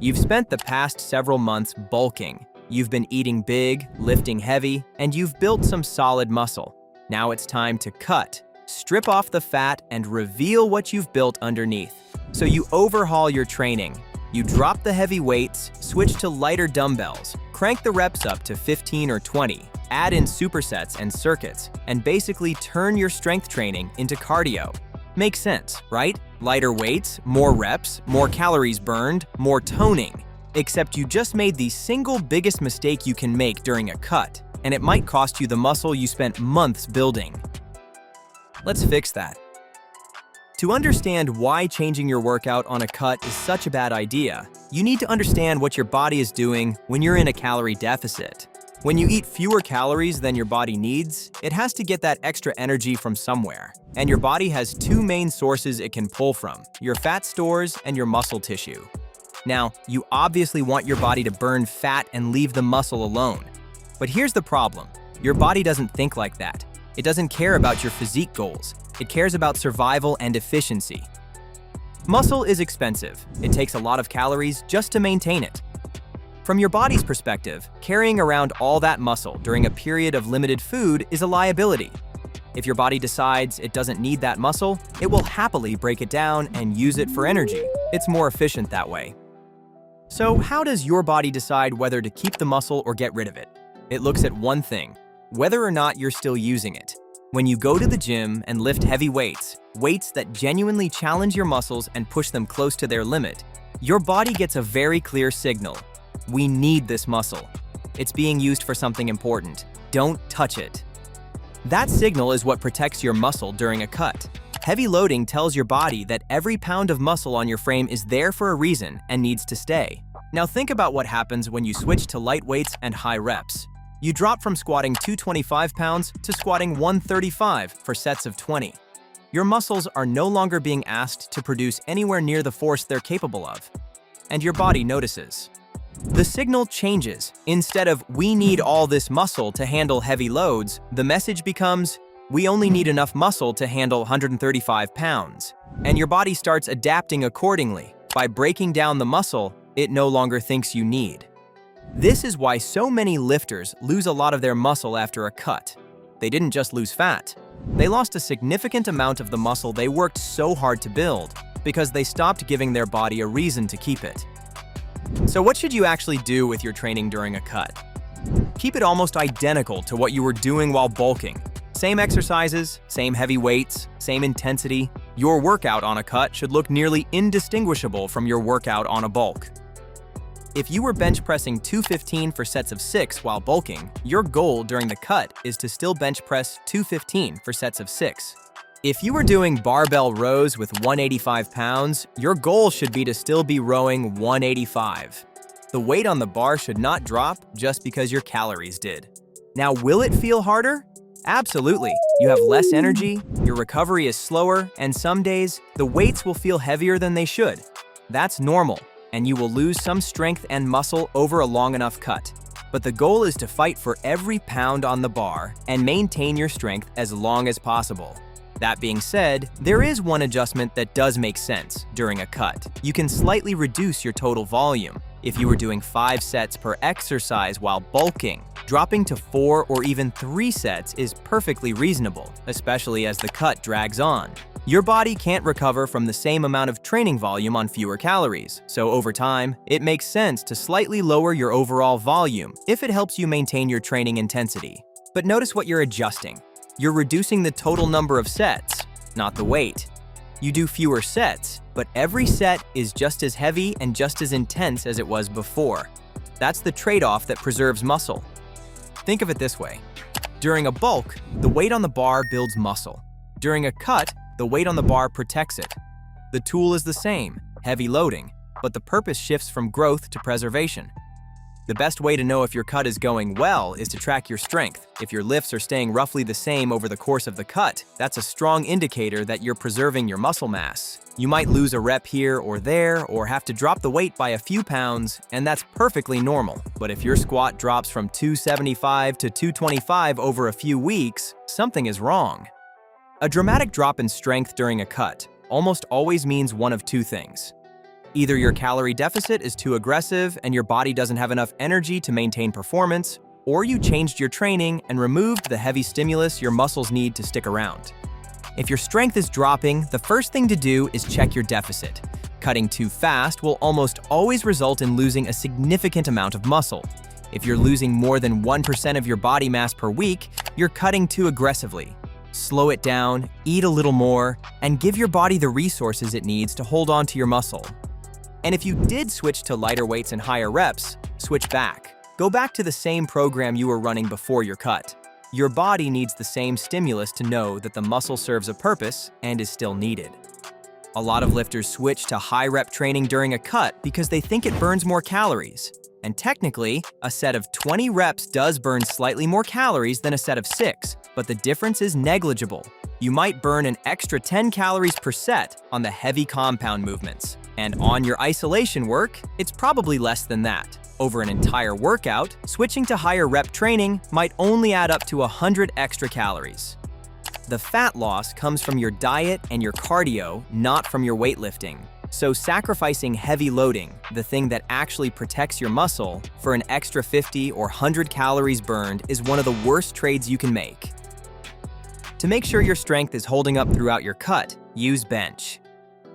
You've spent the past several months bulking. You've been eating big, lifting heavy, and you've built some solid muscle. Now it's time to cut, strip off the fat, and reveal what you've built underneath. So you overhaul your training. You drop the heavy weights, switch to lighter dumbbells, crank the reps up to 15 or 20, add in supersets and circuits, and basically turn your strength training into cardio. Makes sense, right? Lighter weights, more reps, more calories burned, more toning. Except you just made the single biggest mistake you can make during a cut, and it might cost you the muscle you spent months building. Let's fix that. To understand why changing your workout on a cut is such a bad idea, you need to understand what your body is doing when you're in a calorie deficit. When you eat fewer calories than your body needs, it has to get that extra energy from somewhere. And your body has two main sources it can pull from: your fat stores and your muscle tissue. Now, you obviously want your body to burn fat and leave the muscle alone. But here's the problem. Your body doesn't think like that. It doesn't care about your physique goals. It cares about survival and efficiency. Muscle is expensive. It takes a lot of calories just to maintain it. From your body's perspective, carrying around all that muscle during a period of limited food is a liability. If your body decides it doesn't need that muscle, it will happily break it down and use it for energy. It's more efficient that way. So how does your body decide whether to keep the muscle or get rid of it? It looks at one thing: whether or not you're still using it. When you go to the gym and lift heavy weights, weights that genuinely challenge your muscles and push them close to their limit, your body gets a very clear signal. We need this muscle. It's being used for something important. Don't touch it. That signal is what protects your muscle during a cut. Heavy loading tells your body that every pound of muscle on your frame is there for a reason and needs to stay. Now think about what happens when you switch to light weights and high reps. You drop from squatting 225 pounds to squatting 135 for sets of 20. Your muscles are no longer being asked to produce anywhere near the force they're capable of. And your body notices. The signal changes. Instead of "we need all this muscle to handle heavy loads," the message becomes "we only need enough muscle to handle 135 pounds." And your body starts adapting accordingly. By breaking down the muscle it no longer thinks you need. This is why so many lifters lose a lot of their muscle after a cut. They didn't just lose fat. They lost a significant amount of the muscle they worked so hard to build because they stopped giving their body a reason to keep it. So what should you actually do with your training during a cut? Keep it almost identical to what you were doing while bulking. Same exercises, same heavy weights, same intensity. Your workout on a cut should look nearly indistinguishable from your workout on a bulk. If you were bench pressing 215 for sets of 6 while bulking, your goal during the cut is to still bench press 215 for sets of 6. If you were doing barbell rows with 185 pounds, your goal should be to still be rowing 185. The weight on the bar should not drop just because your calories did. Now, will it feel harder? Absolutely. You have less energy, your recovery is slower, and some days, the weights will feel heavier than they should. That's normal, and you will lose some strength and muscle over a long enough cut. But the goal is to fight for every pound on the bar and maintain your strength as long as possible. That being said, there is one adjustment that does make sense during a cut. You can slightly reduce your total volume. If you were doing 5 sets per exercise while bulking, dropping to 4 or even 3 sets is perfectly reasonable, especially as the cut drags on. Your body can't recover from the same amount of training volume on fewer calories, so over time, it makes sense to slightly lower your overall volume if it helps you maintain your training intensity. But notice what you're adjusting. You're reducing the total number of sets, not the weight. You do fewer sets, but every set is just as heavy and just as intense as it was before. That's the trade-off that preserves muscle. Think of it this way. During a bulk, the weight on the bar builds muscle. During a cut, the weight on the bar protects it. The tool is the same, heavy loading, but the purpose shifts from growth to preservation. The best way to know if your cut is going well is to track your strength. If your lifts are staying roughly the same over the course of the cut, that's a strong indicator that you're preserving your muscle mass. You might lose a rep here or there, or have to drop the weight by a few pounds, and that's perfectly normal. But if your squat drops from 275 to 225 over a few weeks, something is wrong. A dramatic drop in strength during a cut almost always means one of two things. Either your calorie deficit is too aggressive and your body doesn't have enough energy to maintain performance, or you changed your training and removed the heavy stimulus your muscles need to stick around. If your strength is dropping, the first thing to do is check your deficit. Cutting too fast will almost always result in losing a significant amount of muscle. If you're losing more than 1% of your body mass per week, you're cutting too aggressively. Slow it down, eat a little more, and give your body the resources it needs to hold on to your muscle. And if you did switch to lighter weights and higher reps, switch back. Go back to the same program you were running before your cut. Your body needs the same stimulus to know that the muscle serves a purpose and is still needed. A lot of lifters switch to high-rep training during a cut because they think it burns more calories. And technically, a set of 20 reps does burn slightly more calories than a set of 6, but the difference is negligible. You might burn an extra 10 calories per set on the heavy compound movements. And on your isolation work, it's probably less than that. Over an entire workout, switching to higher rep training might only add up to 100 extra calories. The fat loss comes from your diet and your cardio, not from your weightlifting. So sacrificing heavy loading, the thing that actually protects your muscle, for an extra 50 or 100 calories burned is one of the worst trades you can make. To make sure your strength is holding up throughout your cut, use Bench.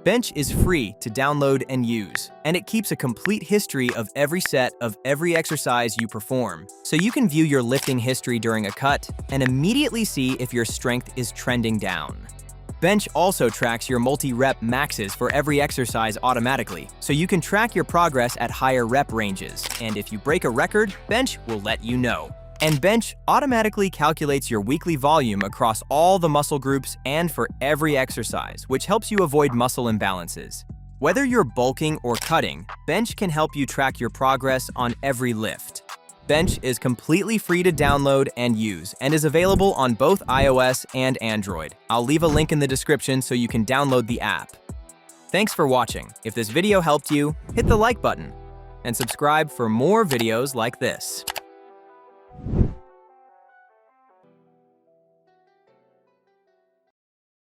Bench is free to download and use, and it keeps a complete history of every set of every exercise you perform, so you can view your lifting history during a cut and immediately see if your strength is trending down. Bench also tracks your multi-rep maxes for every exercise automatically, so you can track your progress at higher rep ranges, and if you break a record, Bench will let you know. And Bench automatically calculates your weekly volume across all the muscle groups and for every exercise, which helps you avoid muscle imbalances. Whether you're bulking or cutting, Bench can help you track your progress on every lift. Bench is completely free to download and use and is available on both iOS and Android. I'll leave a link in the description so you can download the app. Thanks for watching. If this video helped you, hit the like button and subscribe for more videos like this.